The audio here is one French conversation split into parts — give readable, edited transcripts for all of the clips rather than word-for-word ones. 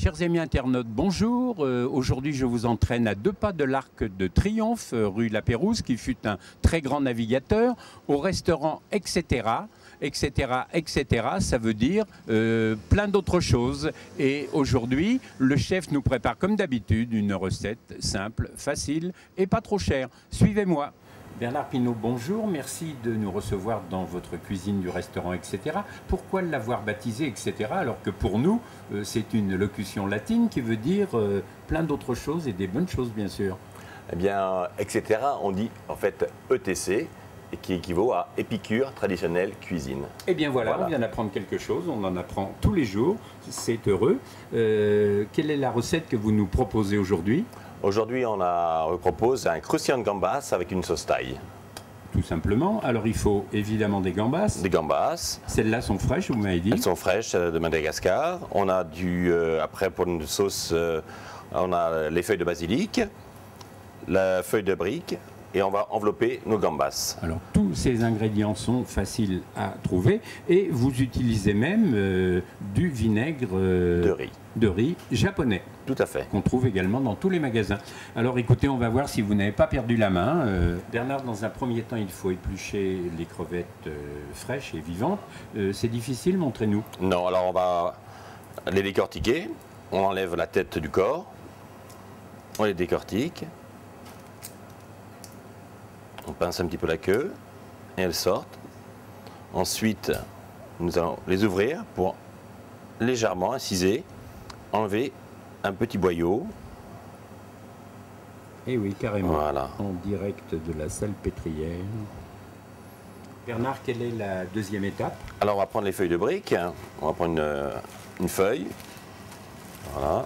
Chers amis internautes, bonjour. Aujourd'hui, je vous entraîne à 2 pas de l'Arc de Triomphe, rue La Pérouse, qui fut un très grand navigateur, au restaurant, etc., etc., etc. Ça veut dire plein d'autres choses. Et aujourd'hui, le chef nous prépare, comme d'habitude, une recette simple, facile et pas trop chère. Suivez-moi. Bernard Pinault, bonjour, merci de nous recevoir dans votre cuisine du restaurant, etc. Pourquoi l'avoir baptisé, etc. alors que pour nous, c'est une locution latine qui veut dire plein d'autres choses et des bonnes choses, bien sûr. Eh bien, etc., on dit en fait ETC, et qui équivaut à épicure traditionnelle cuisine. Eh bien voilà, on vient d'apprendre quelque chose, on en apprend tous les jours, c'est heureux. Quelle est la recette que vous nous proposez aujourd'hui ? Aujourd'hui, on propose un croustillant de gambas avec une sauce thaï. Tout simplement. Alors, il faut évidemment des gambas. Des gambas. Celles-là sont fraîches, vous m'avez dit. Elles sont fraîches de Madagascar. On a après, pour une sauce, on a les feuilles de basilic, la feuille de brique, et on va envelopper nos gambas. Alors, tous ces ingrédients sont faciles à trouver. Et vous utilisez même du vinaigre de riz japonais. Tout à fait. Qu'on trouve également dans tous les magasins. Alors écoutez, on va voir si vous n'avez pas perdu la main. Bernard, dans un premier temps, il faut éplucher les crevettes fraîches et vivantes. C'est difficile, montrez-nous. Non, alors on va les décortiquer. On enlève la tête du corps. On les décortique. On pince un petit peu la queue et elles sortent. Ensuite, nous allons les ouvrir pour légèrement inciser, enlever un petit boyau. Et oui, carrément. Voilà. En direct de la salpêtrière. Bernard, quelle est la deuxième étape? Alors, on va prendre les feuilles de brique. On va prendre une feuille. Voilà.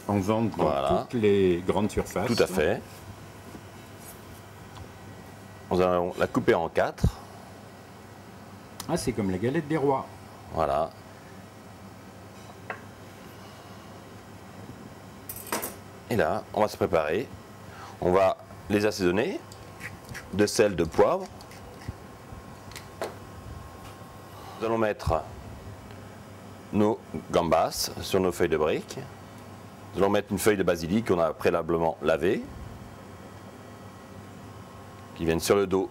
En vente dans toutes les grandes surfaces. Tout à fait. Nous allons la couper en 4. Ah, c'est comme la galette des rois. Voilà. Et là, on va se préparer. On va les assaisonner de sel, de poivre. Nous allons mettre nos gambas sur nos feuilles de brique. Nous allons mettre une feuille de basilic qu'on a préalablement lavée, qui viennent sur le dos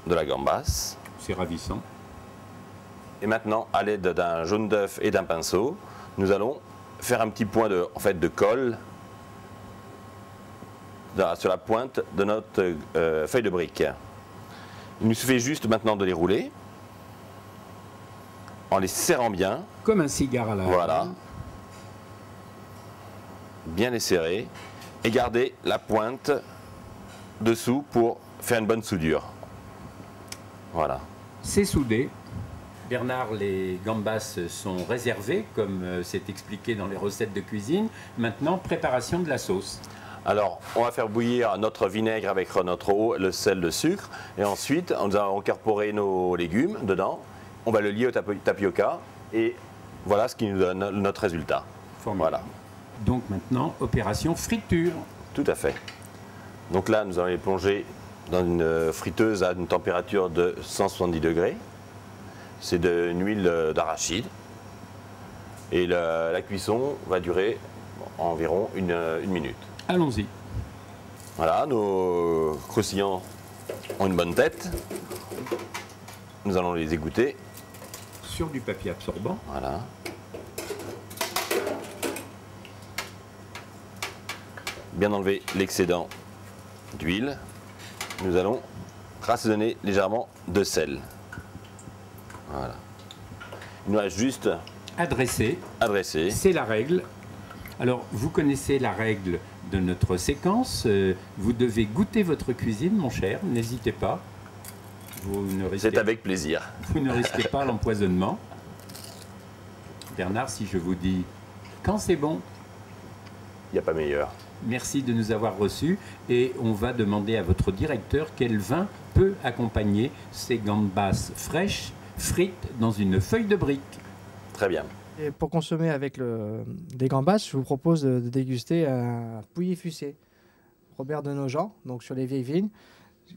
de la gambasse. C'est ravissant. Et maintenant, à l'aide d'un jaune d'œuf et d'un pinceau, nous allons faire un petit point de colle sur la pointe de notre feuille de brique. Il nous suffit juste maintenant de les rouler en les serrant bien. Comme un cigare à la Voilà. Bien les serrer et garder la pointe dessous pour faire une bonne soudure. Voilà. C'est soudé. Bernard, les gambas sont réservées, comme c'est expliqué dans les recettes de cuisine. Maintenant, préparation de la sauce. Alors, on va faire bouillir notre vinaigre avec notre eau, le sel, le sucre. Et ensuite, on va incorporer nos légumes dedans. On va le lier au tapioca. Et voilà ce qui nous donne notre résultat. Formidable. Voilà. Donc maintenant, opération friture. Tout à fait. Donc là, nous allons les plonger dans une friteuse à une température de 170 degrés. C'est une huile d'arachide. Et la cuisson va durer environ une minute. Allons-y. Voilà, nos croustillants ont une bonne tête. Nous allons les égoutter. Sur du papier absorbant. Voilà. Bien enlever l'excédent d'huile. Nous allons assaisonner légèrement de sel. Voilà. Il nous reste juste à dresser. C'est la règle. Alors, vous connaissez la règle de notre séquence. Vous devez goûter votre cuisine, mon cher. N'hésitez pas. C'est avec plaisir. Vous ne risquez pas l'empoisonnement. Bernard, si je vous dis quand c'est bon, il n'y a pas meilleur. Merci de nous avoir reçus et on va demander à votre directeur quel vin peut accompagner ces gambas fraîches frites dans une feuille de brique. Très bien. Et pour consommer avec des gambas, je vous propose de déguster un Pouilly-Fussé, Robert de Nogent, donc sur les vieilles vignes,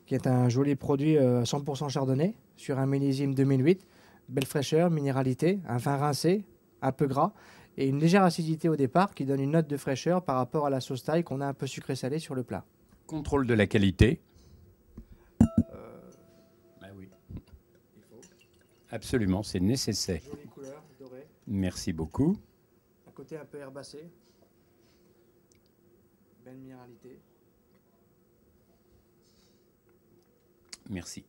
qui est un joli produit 100% chardonnay, sur un millésime 2008, belle fraîcheur, minéralité, un vin rincé, un peu gras, et une légère acidité au départ qui donne une note de fraîcheur par rapport à la sauce thaï qu'on a un peu sucré-salé sur le plat. Contrôle de la qualité. Ah oui. Absolument, c'est nécessaire. Jolie couleur, dorée. Merci beaucoup. Un côté un peu herbacé. Belle minéralité. Merci.